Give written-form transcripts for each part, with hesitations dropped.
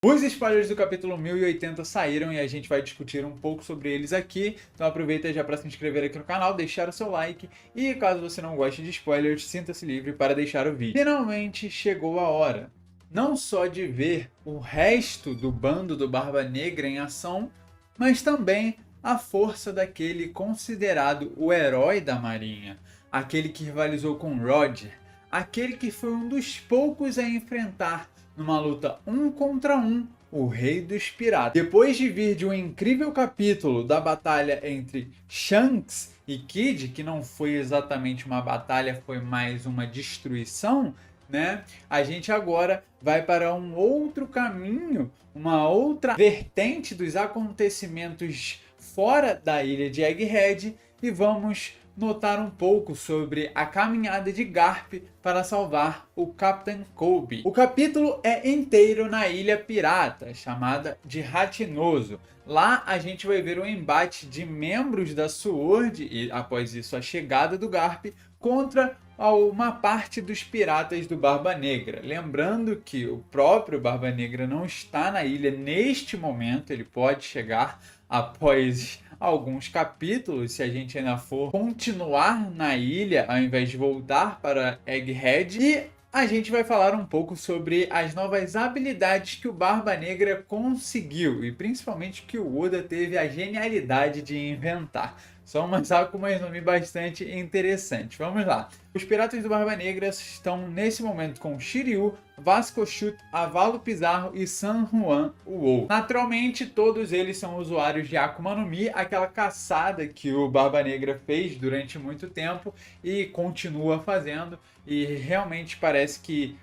Os spoilers do capítulo 1080 saíram e a gente vai discutir um pouco sobre eles aqui. Então aproveita já para se inscrever aqui no canal, deixar o seu like e caso você não goste de spoilers, sinta-se livre para deixar o vídeo. Finalmente chegou a hora, não só de ver o resto do bando do Barba Negra em ação, mas também a força daquele considerado o herói da Marinha, aquele que rivalizou com Roger, aquele que foi um dos poucos a enfrentar numa luta 1 contra 1 o Rei dos Piratas. Depois de vir de um incrível capítulo da batalha entre Shanks e Kid, que não foi exatamente uma batalha, foi mais uma destruição, né? A gente agora vai para um outro caminho, uma outra vertente dos acontecimentos fora da ilha de Egghead e vamos notar um pouco sobre a caminhada de Garp para salvar o Capitão Kobe. O capítulo é inteiro na Ilha Pirata, chamada de Ratinoso. Lá a gente vai ver um embate de membros da SWORD e após isso a chegada do Garp contra uma parte dos piratas do Barba Negra. Lembrando que o próprio Barba Negra não está na ilha neste momento, ele pode chegar após alguns capítulos, se a gente ainda for continuar na ilha ao invés de voltar para Egghead. E a gente vai falar um pouco sobre as novas habilidades que o Barba Negra conseguiu e principalmente que o Oda teve a genialidade de inventar. São umas Akumas no Mi bastante interessantes. Vamos lá. Os piratas do Barba Negra estão nesse momento com Shiryu, Vasco Chute, Avalo Pizarro e San Juan Uou. Naturalmente, todos eles são usuários de Akuma no Mi, aquela caçada que o Barba Negra fez durante muito tempo e continua fazendo. E realmente parece que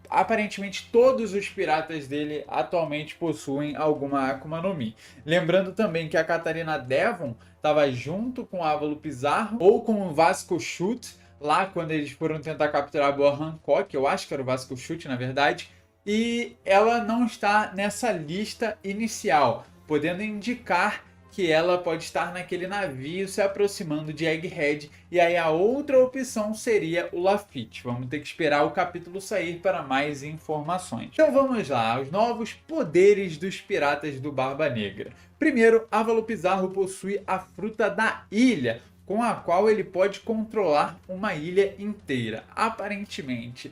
aparentemente todos os piratas dele atualmente possuem alguma Akuma no Mi. Lembrando também que a Catarina Devon estava junto com o Ávalo Pizarro ou com o Vasco Chute lá quando eles foram tentar capturar a Boa Hancock, eu acho que era o Vasco Chute na verdade, e ela não está nessa lista inicial, podendo indicar que ela pode estar naquele navio se aproximando de Egghead, e aí a outra opção seria o Lafitte. Vamos ter que esperar o capítulo sair para mais informações. Então vamos lá, os novos poderes dos piratas do Barba Negra. Primeiro, Ávalo Pizarro possui a fruta da ilha, com a qual ele pode controlar uma ilha inteira. Aparentemente,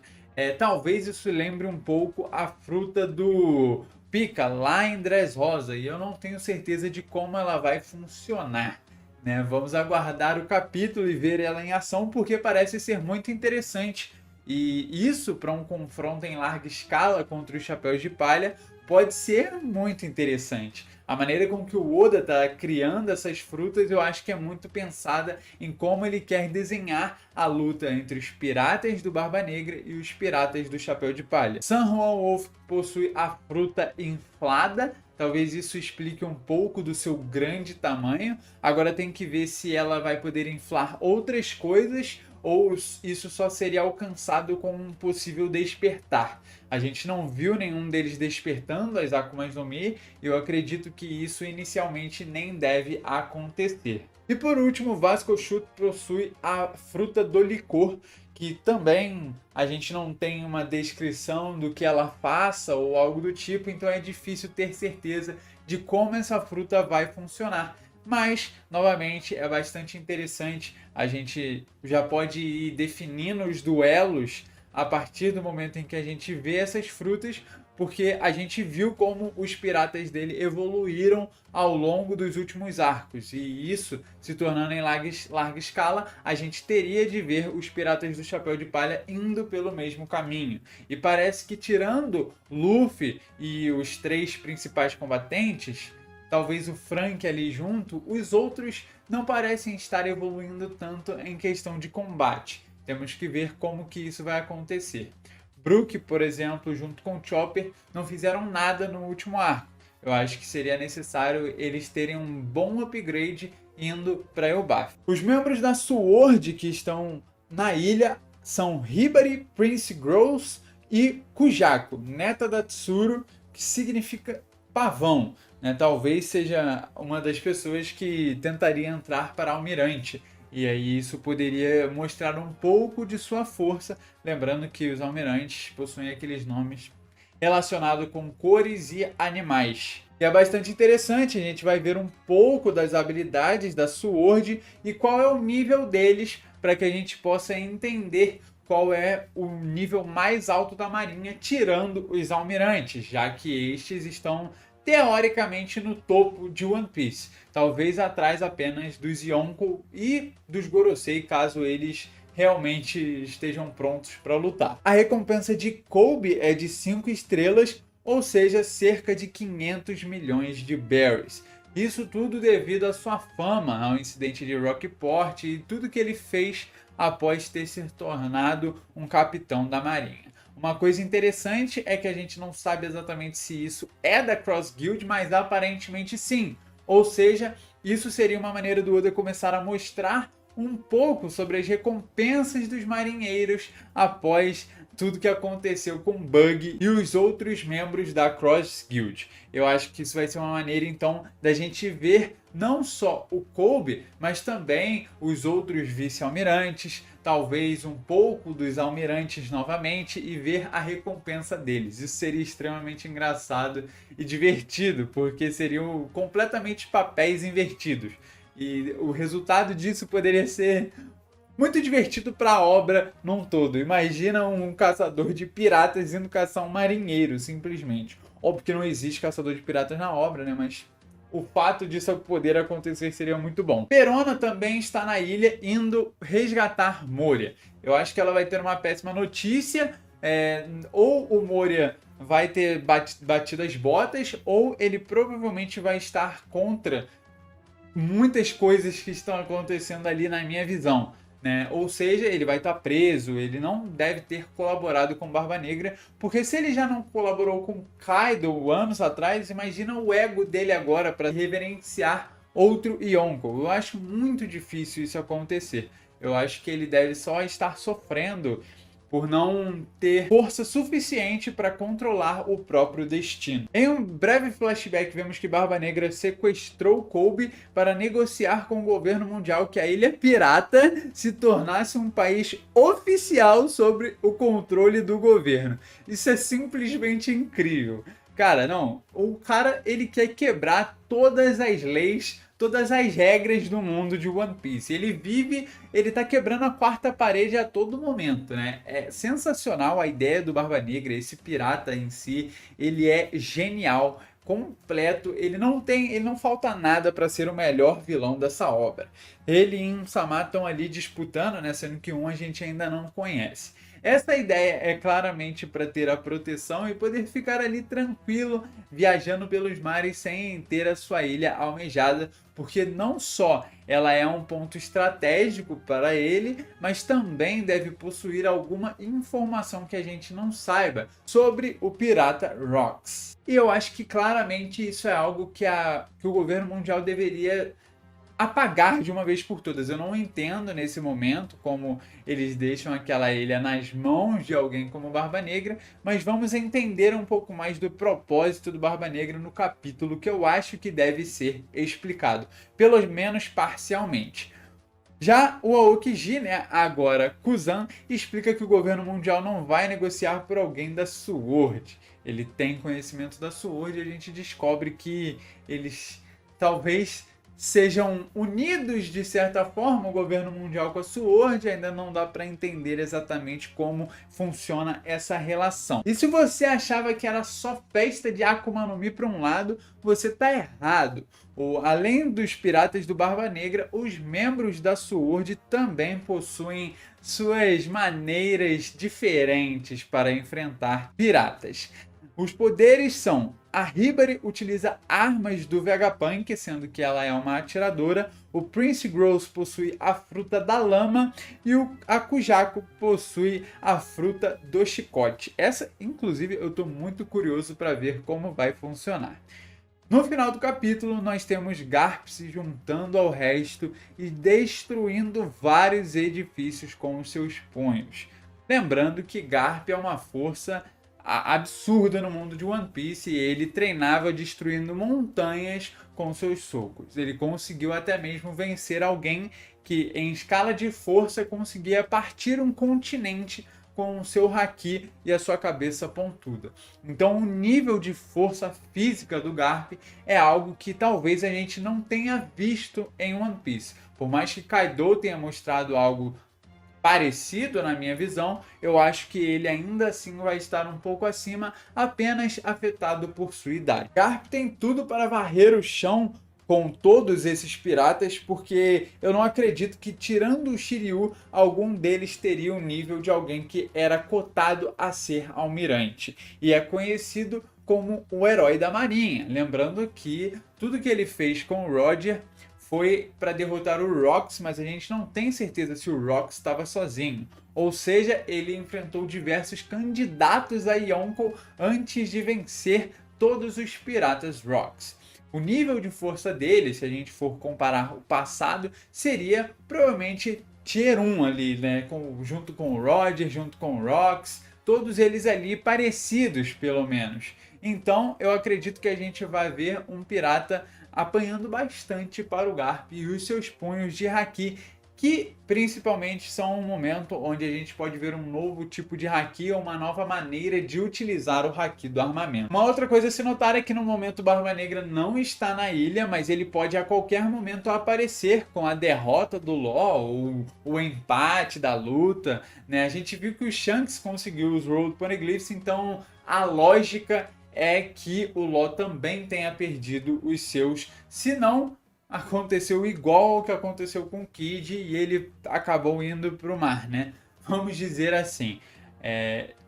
talvez isso lembre um pouco a fruta do Pika lá em Dressrosa, e eu não tenho certeza de como ela vai funcionar, né? Vamos aguardar o capítulo e ver ela em ação, porque parece ser muito interessante. E isso para um confronto em larga escala contra os Chapéus de Palha pode ser muito interessante. A maneira com que o Oda está criando essas frutas eu acho que é muito pensada em como ele quer desenhar a luta entre os piratas do Barba Negra e os piratas do Chapéu de Palha. San Juan Wolf possui a fruta inflada, talvez isso explique um pouco do seu grande tamanho. Agora tem que ver se ela vai poder inflar outras coisas ou isso só seria alcançado com um possível despertar. A gente não viu nenhum deles despertando as Akumas no Mi, e eu acredito que isso inicialmente nem deve acontecer. E por último, Vasco Chute possui a fruta do licor, que também a gente não tem uma descrição do que ela faça ou algo do tipo, então é difícil ter certeza de como essa fruta vai funcionar. Mas, novamente, é bastante interessante. A gente já pode ir definindo os duelos a partir do momento em que a gente vê essas frutas, porque a gente viu como os piratas dele evoluíram ao longo dos últimos arcos. E isso, se tornando em larga escala, a gente teria de ver os piratas do Chapéu de Palha indo pelo mesmo caminho. E parece que tirando Luffy e os três principais combatentes, talvez o Frank ali junto, os outros não parecem estar evoluindo tanto em questão de combate. Temos que ver como que isso vai acontecer. Brook, por exemplo, junto com Chopper, não fizeram nada no último arco. Eu acho que seria necessário eles terem um bom upgrade indo para Elbaf. Os membros da SWORD que estão na ilha são Hibari, Prince Gross e Kujaku, neta da Tsuru, que significa pavão. Talvez seja uma das pessoas que tentaria entrar para Almirante. E aí isso poderia mostrar um pouco de sua força, lembrando que os almirantes possuem aqueles nomes relacionado com cores e animais. E é bastante interessante, a gente vai ver um pouco das habilidades da Sword e qual é o nível deles para que a gente possa entender qual é o nível mais alto da marinha, tirando os almirantes, já que estes estão teoricamente no topo de One Piece, talvez atrás apenas dos Yonkou e dos Gorosei, caso eles realmente estejam prontos para lutar. A recompensa de Kobe é de 5 estrelas, ou seja, cerca de 500 milhões de berries. Isso tudo devido à sua fama, ao incidente de Rockport e tudo que ele fez após ter se tornado um capitão da marinha. Uma coisa interessante é que a gente não sabe exatamente se isso é da Cross Guild, mas aparentemente sim. Ou seja, isso seria uma maneira do Oda começar a mostrar um pouco sobre as recompensas dos marinheiros após tudo que aconteceu com Bug e os outros membros da Cross Guild. Eu acho que isso vai ser uma maneira então da gente ver não só o Kobe, mas também os outros vice-almirantes, talvez um pouco dos almirantes novamente e ver a recompensa deles. Isso seria extremamente engraçado e divertido, porque seriam completamente papéis invertidos. E o resultado disso poderia ser muito divertido para a obra num todo. Imagina um caçador de piratas indo caçar um marinheiro, simplesmente. Óbvio que não existe caçador de piratas na obra, né? Mas o fato disso poder acontecer seria muito bom. Perona também está na ilha indo resgatar Moria. Eu acho que ela vai ter uma péssima notícia. Ou o Moria vai ter batido as botas, ou ele provavelmente vai estar contra muitas coisas que estão acontecendo ali na minha visão. Né? Ou seja, ele vai estar preso, ele não deve ter colaborado com Barba Negra, porque se ele já não colaborou com Kaido anos atrás, imagina o ego dele agora para reverenciar outro Yonkou. Eu acho muito difícil isso acontecer. Eu acho que ele deve só estar sofrendo por não ter força suficiente para controlar o próprio destino. Em um breve flashback, vemos que Barba Negra sequestrou Kobe para negociar com o governo mundial que a Ilha Pirata se tornasse um país oficial sobre o controle do governo. Isso é simplesmente incrível. Cara, não, o cara ele quer quebrar todas as leis, todas as regras do mundo de One Piece. Ele tá quebrando a quarta parede a todo momento, né? É sensacional a ideia do Barba Negra, esse pirata em si, ele é genial, completo, ele não falta nada para ser o melhor vilão dessa obra. Ele e um Sama estão ali disputando, né, sendo que um a gente ainda não conhece. Essa ideia é claramente para ter a proteção e poder ficar ali tranquilo, viajando pelos mares sem ter a sua ilha almejada, porque não só ela é um ponto estratégico para ele, mas também deve possuir alguma informação que a gente não saiba sobre o pirata Rox. E eu acho que claramente isso é algo que o governo mundial deveria apagar de uma vez por todas. Eu não entendo nesse momento como eles deixam aquela ilha nas mãos de alguém como Barba Negra, mas vamos entender um pouco mais do propósito do Barba Negra no capítulo que eu acho que deve ser explicado, pelo menos parcialmente. Já o Aokiji, né, agora Kuzan, explica que o governo mundial não vai negociar por alguém da Sword. Ele tem conhecimento da Sword e a gente descobre que eles talvez sejam unidos de certa forma, o governo mundial com a Sword, ainda não dá para entender exatamente como funciona essa relação. E se você achava que era só festa de Akuma no Mi para um lado, você está errado. Além dos piratas do Barba Negra, os membros da Sword também possuem suas maneiras diferentes para enfrentar piratas. Os poderes são: a Hibari utiliza armas do Vegapunk, sendo que ela é uma atiradora. O Prince Gross possui a fruta da lama e a Kujaku possui a fruta do chicote. Essa, inclusive, eu estou muito curioso para ver como vai funcionar. No final do capítulo, nós temos Garp se juntando ao resto e destruindo vários edifícios com os seus punhos. Lembrando que Garp é uma força absurda no mundo de One Piece e ele treinava destruindo montanhas com seus socos. Ele conseguiu até mesmo vencer alguém que em escala de força conseguia partir um continente com o seu haki e a sua cabeça pontuda. Então o nível de força física do Garp é algo que talvez a gente não tenha visto em One Piece. Por mais que Kaido tenha mostrado algo parecido na minha visão, eu acho que ele ainda assim vai estar um pouco acima, apenas afetado por sua idade. Garp tem tudo para varrer o chão com todos esses piratas, porque eu não acredito que, tirando o Shiryu, algum deles teria o nível de alguém que era cotado a ser almirante. E é conhecido como o herói da marinha. Lembrando que tudo que ele fez com o Roger foi para derrotar o Rox, mas a gente não tem certeza se o Rox estava sozinho. Ou seja, ele enfrentou diversos candidatos a Yonko antes de vencer todos os piratas Rox. O nível de força dele, se a gente for comparar o passado, seria provavelmente Tier 1 ali, né? Junto com o Roger, junto com o Rox, todos eles ali parecidos, pelo menos. Então, eu acredito que a gente vai ver um pirata apanhando bastante para o Garp e os seus punhos de haki, que principalmente são um momento onde a gente pode ver um novo tipo de haki ou uma nova maneira de utilizar o haki do armamento. Uma outra coisa a se notar é que no momento o Barba Negra não está na ilha, mas ele pode a qualquer momento aparecer com a derrota do Law ou o empate da luta, né? A gente viu que o Shanks conseguiu os Road Poneglyphs, então a lógica é que o Law também tenha perdido os seus, se não aconteceu igual ao que aconteceu com o Kid e ele acabou indo para o mar, né? Vamos dizer assim.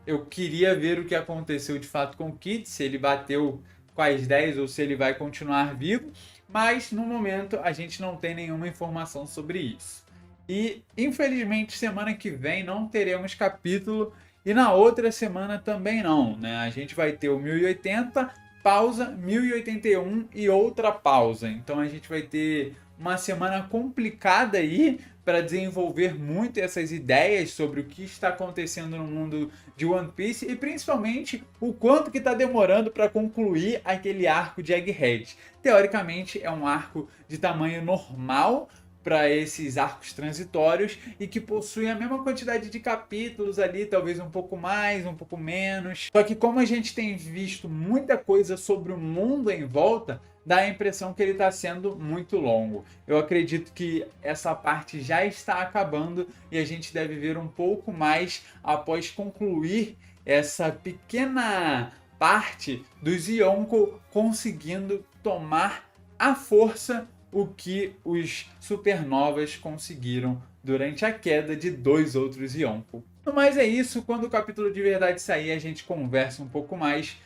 Eu queria ver o que aconteceu de fato com o Kid, se ele bateu com as 10 ou se ele vai continuar vivo, mas no momento a gente não tem nenhuma informação sobre isso. E infelizmente semana que vem não teremos capítulo e na outra semana também não, né? A gente vai ter o 1080, pausa, 1081 e outra pausa. Então a gente vai ter uma semana complicada aí para desenvolver muito essas ideias sobre o que está acontecendo no mundo de One Piece e principalmente o quanto que está demorando para concluir aquele arco de Egghead. Teoricamente é um arco de tamanho normal para esses arcos transitórios e que possuem a mesma quantidade de capítulos ali, talvez um pouco mais, um pouco menos. Só que como a gente tem visto muita coisa sobre o mundo em volta, dá a impressão que ele está sendo muito longo. Eu acredito que essa parte já está acabando e a gente deve ver um pouco mais após concluir essa pequena parte dos Yonko conseguindo tomar à força o que os supernovas conseguiram durante a queda de 2 outros Yonko. Mas é isso, quando o capítulo de verdade sair a gente conversa um pouco mais.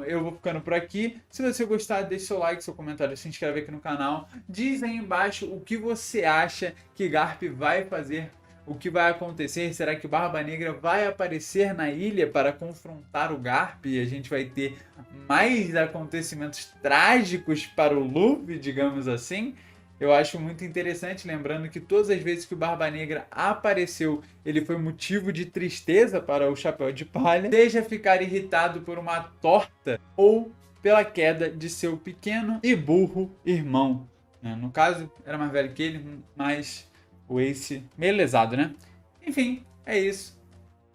Eu vou ficando por aqui. Se você gostar, deixe seu like, seu comentário, se inscreve aqui no canal. Diz aí embaixo o que você acha que Garp vai fazer, o que vai acontecer. Será que o Barba Negra vai aparecer na ilha para confrontar o Garp e a gente vai ter mais acontecimentos trágicos para o Luffy, digamos assim? Eu acho muito interessante, lembrando que todas as vezes que o Barba Negra apareceu, ele foi motivo de tristeza para o Chapéu de Palha, seja ficar irritado por uma torta ou pela queda de seu pequeno e burro irmão. No caso, era mais velho que ele, mas o Ace meio lesado, né? Enfim, é isso.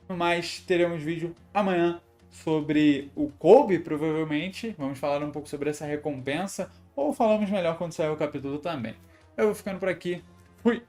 No mais, teremos vídeo amanhã sobre o Kobe, provavelmente. Vamos falar um pouco sobre essa recompensa. Ou falamos melhor quando sair o capítulo também. Eu vou ficando por aqui. Fui!